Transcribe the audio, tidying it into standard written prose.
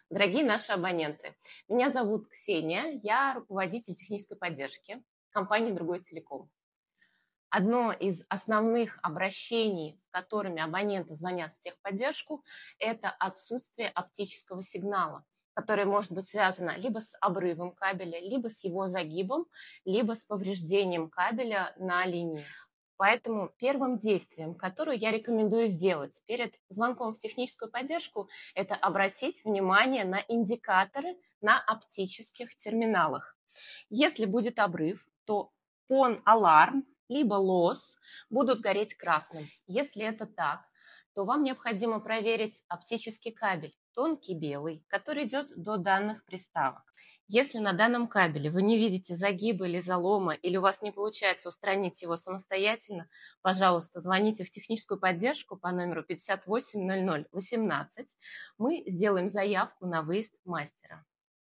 Дорогие наши абоненты, меня зовут Ксения, я руководитель технической поддержки компании «Другой Телеком». Одно из основных обращений, с которыми абоненты звонят в техподдержку, это отсутствие оптического сигнала, которое может быть связано либо с обрывом кабеля, либо с его загибом, либо с повреждением кабеля на линии. Поэтому первым действием, которое я рекомендую сделать перед звонком в техническую поддержку, это обратить внимание на индикаторы на оптических терминалах. Если будет обрыв, то PON-аларм либо лос будут гореть красным. Если это так, то вам необходимо проверить оптический кабель, тонкий белый, который идет до данных приставок. Если на данном кабеле вы не видите загиба или залома, или у вас не получается устранить его самостоятельно, пожалуйста, звоните в техническую поддержку по номеру 58 00 18. Мы сделаем заявку на выезд мастера.